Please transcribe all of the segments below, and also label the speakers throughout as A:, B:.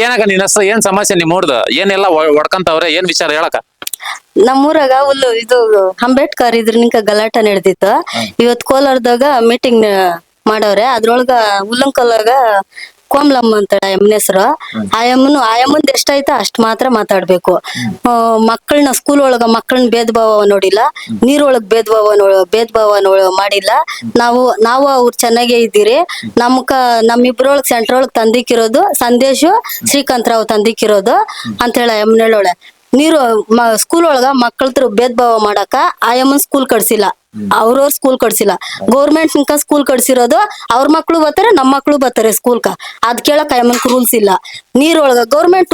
A: ಏನಕ್ಕ ನಿನ್ನ ಹೆಸರು ಏನ್ ಸಮಸ್ಯೆ ನಿಮ್ಮೂರ್ದು ಏನೆಲ್ಲ ಹೊಡ್ಕಂತವ್ರೆ ಏನ್ ವಿಚಾರ ಹೇಳಕ್ಕ.
B: ನಮ್ಮೂರಾಗ ಹುಲ್ಲು ಇದು ಅಂಬೇಡ್ಕರ್ ಇದ್ರ ನಿಂಕ ಗಲಾಟೆ ನಡೆದಿತ್ತು. ಇವತ್ ಕೋಲಾರದಾಗ ಮೀಟಿಂಗ್ ಮಾಡವ್ರೆ. ಅದ್ರೊಳಗ ಉಲ್ಲಂಕಲ್ಲಾಗ ಕೋಮ್ಲಮ್ಮ ಅಂತ ಎಮ್ಮನ ಹೆಸರು. ಆಯಮ್ಮಂದ್ ಎಷ್ಟೈತ ಅಷ್ಟ್ ಮಾತ್ರ ಮಾತಾಡ್ಬೇಕು. ಮಕ್ಕಳನ್ನ ಸ್ಕೂಲ್ ಒಳಗ ಮಕ್ಕಳನ್ನ ಭೇದ ಭಾವ ನೋಡಿಲ್ಲ, ನೀರೊಳಗ್ ಭೇದ ಭಾವ ಮಾಡಿಲ್ಲ. ನಾವು ಅವ್ರು ಚೆನ್ನಾಗೇ ಇದ್ದೀರಿ. ನಮ್ಮಿಬ್ರೊಳಗ್ ಸೆಂಟ್ರ್ ಒಳಗ್ ತಂದಿಕ್ಕಿರೋದು ಸಂದೇಶ್ ಶ್ರೀಕಾಂತ್ ರಾವ್ ತಂದಿಕ್ಕಿರೋದು ಅಂತ ಹೇಳ ಎಮ್ಮನ ಹೇಳೋಳೆ. ಸ್ಕೂಲ್ ಒಳಗ ಮಕ್ಕಳ ಭೇದ ಭಾವ ಮಾಡಾಕ ಆಯಮ್ಮನ್ ಸ್ಕೂಲ್ ಕಡ್ಸಿಲ್ಲ, ಅವ್ರವ್ರ ಸ್ಕೂಲ್ ಕಡ್ಸಿಲ್ಲ. ಗೌರ್ಮೆಂಟ್ ಸ್ಕೂಲ್ ಕಡ್ಸಿರೋದು ಅವ್ರ ಮಕ್ಳು ಬರ್ತಾರೆ, ನಮ್ ಮಕ್ಳು ಬರ್ತಾರೆ ಸ್ಕೂಲ್ಕ. ಅದ್ ಕೇಳಕ್ ಆಯಮ್ಮನ್ಕ್ ರೂಲ್ಸ್ ಇಲ್ಲ. ನೀರೊಳಗ ಗೌರ್ಮೆಂಟ್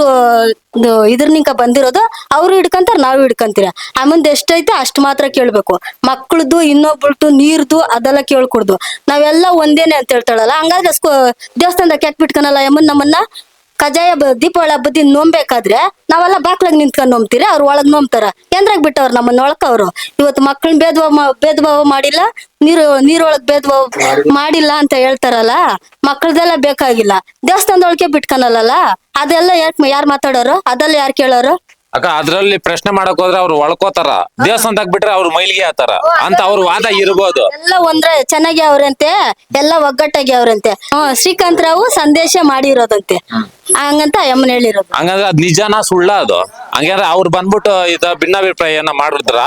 B: ಇದ್ರನಿಂಕ ಬಂದಿರೋದು ಅವ್ರು ಹಿಡ್ಕಂತಾರ, ನಾವು ಹಿಡ್ಕಂತೀರ. ಆಯಮ್ಮಂದ್ ಎಷ್ಟೈತೆ ಅಷ್ಟ್ ಮಾತ್ರ ಕೇಳ್ಬೇಕು. ಮಕ್ಳದು ಇನ್ನೊಬ್ಬಳ್ದು ನೀರ್ದು ಅದೆಲ್ಲ ಕೇಳ್ಕೊಡ್ದು. ನಾವೆಲ್ಲ ಒಂದೇನೆ ಅಂತ ಹೇಳ್ತಾಳಲ್ಲ. ಹಂಗಾದ್ರೆ ದೇವಸ್ಥಾನದಾಗ ಯಾಕೆ ಬಿಟ್ಕನಲ್ಲ ಆಯಮ್ಮನ್ ನಮ್ಮನ್ನ? ಕಜಾಯ ದೀಪಾವಳಿ ಹಬ್ಬದಿಂದ ನೋಂಬೇಕಾದ್ರೆ ನಾವೆಲ್ಲ ಬಾಕ್ಲಾಗ್ ನಿಂತ್ಕೊಂಡ್ ನೋಮ್ತೀರಿ, ಅವ್ರು ಒಳಗ್ ನೋಮ್ತಾರ. ಕೇಂದ್ರಾಗ ಬಿಟ್ಟವ್ರು ನಮ್ಮನ್ನ ಒಳಕವ್ರು. ಇವತ್ತು ಮಕ್ಕಳನ್ನ ಭೇದ ಭಾವ ಮಾಡಿಲ್ಲ, ನೀರೊಳಗ್ ಭೇದ ಭಾವ ಮಾಡಿಲ್ಲ ಅಂತ ಹೇಳ್ತಾರಲ್ಲ. ಮಕ್ಕಳದೆಲ್ಲ ಬೇಕಾಗಿಲ್ಲ, ದೇವಸ್ಥಾನದೊಳಗೆ ಬಿಟ್ಕನಲ್ಲ. ಅದೆಲ್ಲ ಯಾರ್ ಮಾತಾಡೋರು? ಅದೆಲ್ಲ ಯಾರ್ ಕೇಳೋರು?
A: ಅಕ್ಕ ಅದ್ರಲ್ಲಿ ಪ್ರಶ್ನೆ ಮಾಡಕ್ ಹೋದ್ರೆ ಅವ್ರು ಒಳ್ಕೋತಾರ, ದೇವಸ್ಥಾನದಾಗ ಬಿಟ್ರೆ ಅವ್ರು ಮೈಲಿಗೆ ಆತಾರ ಅಂತ ಅವ್ರ ವಾದ ಇರ್ಬೋದು.
B: ಎಲ್ಲ ಒಂದ್ರೆ ಚೆನ್ನಾಗಿ ಅವ್ರಂತೆ, ಎಲ್ಲ ಒಗ್ಗಟ್ಟಾಗಿ ಅವ್ರಂತೆ. ಶ್ರೀಕಾಂತ್ ರಾವ್ ಸಂದೇಶ ಮಾಡಿರೋದಂತೆ, ಹಂಗಂತ ಅಮ್ಮನ್ ಹೇಳಿರೋದು.
A: ಹಂಗಂದ್ರೆ ಅದ್ ನಿಜಾನ ಸುಳ್ಳ ಅದು? ಹಂಗಾದ್ರೆ ಅವ್ರು ಬಂದ್ಬಿಟ್ಟು ಭಿನ್ನಾಭಿಪ್ರಾಯನ ಮಾಡಿದ್ರ?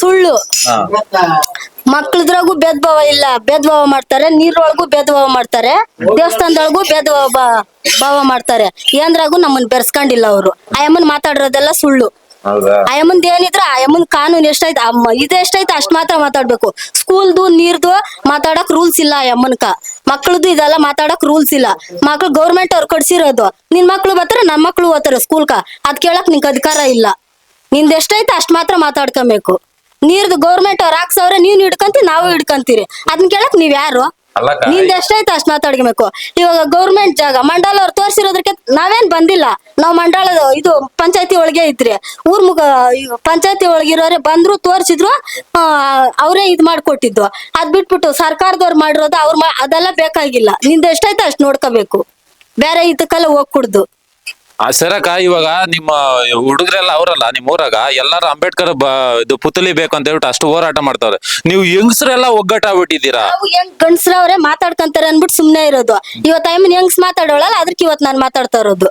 B: ಸುಳ್ಳು. ಮಕ್ಳದ್ರಾಗೂ ಭೇದ ಭಾವ ಇಲ್ಲ, ಭೇದ ಭಾವ ಮಾಡ್ತಾರೆ. ನೀರೊಳಗೂ ಭೇದ ಭಾವ ಮಾಡ್ತಾರೆ, ದೇವಸ್ಥಾನದೊಳಗೂ ಭೇದ ಭಾವ ಮಾಡ್ತಾರೆ. ಏನ್ರಾಗೂ ನಮ್ಮನ್ ಬೆರ್ಸ್ಕೊಂಡಿಲ್ಲ ಅವ್ರು. ಆಯಮ್ಮನ್ ಮಾತಾಡಿರೋದೆಲ್ಲ ಸುಳ್ಳು. ಆಯಮ್ಮಂದ್ ಏನಿದ್ರ ಆಯಮ್ಮನ್ ಕಾನೂನ್ ಎಷ್ಟೈತೆ ಇದೆಷ್ಟೈತೆ ಅಷ್ಟ್ ಮಾತ್ರ ಮಾತಾಡ್ಬೇಕು. ಸ್ಕೂಲ್ದು ನೀರ್ದು ಮಾತಾಡಕ್ ರೂಲ್ಸ್ ಇಲ್ಲ ಆಯಮ್ಮನ್ಕ. ಮಕ್ಳದು ಇದೆಲ್ಲ ಮಾತಾಡಕ್ ರೂಲ್ಸ್ ಇಲ್ಲ. ಮಕ್ಳು ಗೌರ್ಮೆಂಟ್ ಅವ್ರು ಕಡ್ಸಿರೋದು. ನಿನ್ ಮಕ್ಳು ಬರ್ತಾರೆ, ನನ್ ಮಕ್ಳು ಓದ್ತಾರೆ ಸ್ಕೂಲ್ಕ. ಅದ್ ಕೇಳಕ್ ನಿಂಕ್ ಅಧಿಕಾರ ಇಲ್ಲ. ನಿಂದ ಎಷ್ಟೈತೆ ಅಷ್ಟ್ ಮಾತ್ರ ಮಾತಾಡ್ಕೊಬೇಕು. ನೀರ್ದು ಗೌರ್ಮೆಂಟ್ ಅವ್ರು ಹಾಕ್ಸವ್ರೆ, ನೀನ್ ಹಿಡ್ಕಂತೀರಿ, ನಾವು ಹಿಡ್ಕಂತೀರಿ. ಅದನ್ನ ಕೇಳಕ್ ನೀವ್ ಯಾರು? ನಿಂದ ಎಷ್ಟೈತೆ ಅಷ್ಟ್ ಮಾತಾಡ್ಕೊಬೇಕು. ಇವಾಗ ಗೌರ್ಮೆಂಟ್ ಜಾಗ ಮಂಡಲ ಅವ್ರು ತೋರ್ಸಿರೋದಕ್ಕೆ ನಾವೇನ್ ಬಂದಿಲ್ಲ. ನಾವ್ ಮಂಡಳದ ಇದು ಪಂಚಾಯತಿ ಒಳಗೆ ಇದ್ರಿ, ಪಂಚಾಯತಿ ಒಳಗಿರೋರೆ ಬಂದ್ರು ತೋರ್ಸಿದ್ರು, ಅವರೇ ಇದ್ ಮಾಡ್ಕೊಟ್ಟಿದ್ದು. ಅದ್ ಬಿಟ್ಬಿಟ್ಟು ಸರ್ಕಾರದವ್ರು ಮಾಡಿರೋದು ಅದೆಲ್ಲ ಬೇಕಾಗಿಲ್ಲ. ನಿಂದ ಎಷ್ಟೈತೆ ಅಷ್ಟ್ ನೋಡ್ಕೋಬೇಕು, ಬೇರೆ ಇದಕ್ಕೆಲ್ಲ ಹೋಗ್ಕುಡ್ದು.
A: ಸರಕ ಇವಾಗ ನಿಮ್ಮ ಹುಡುಗರೆಲ್ಲ ಅವರಲ್ಲ ನಿಮ್ ಊರಾಗ ಎಲ್ಲಾರು ಅಂಬೇಡ್ಕರ್ ಇದು ಪುತ್ಲಿ ಬೇಕು ಅಂತ ಹೇಳ್ಬಿಟ್ಟು ಅಷ್ಟು ಹೋರಾಟ ಮಾಡ್ತಾವ್ರೆ. ನೀವು ಹೆಂಗಸರೆಲ್ಲ ಒಗ್ಗಟ್ಟಾಗ್ಬಿಟ್ಟಿದ್ದೀರಾ.
B: ಗಂಡಸ್ರವ್ರೆ ಮಾತಾಡ್ಕಂತಾರೆ ಅನ್ಬಿಟ್ಟು ಸುಮ್ನೆ ಇರೋದು. ಇವತ್ತು ಐಮನ್ ಹೆಂಗ್ಸ್ ಮಾತಾಡೋಳಲ್ಲ, ಅದಕ್ಕೆ ಇವತ್ತು ನಾನ್ ಮಾತಾಡ್ತಾ ಇರೋದು.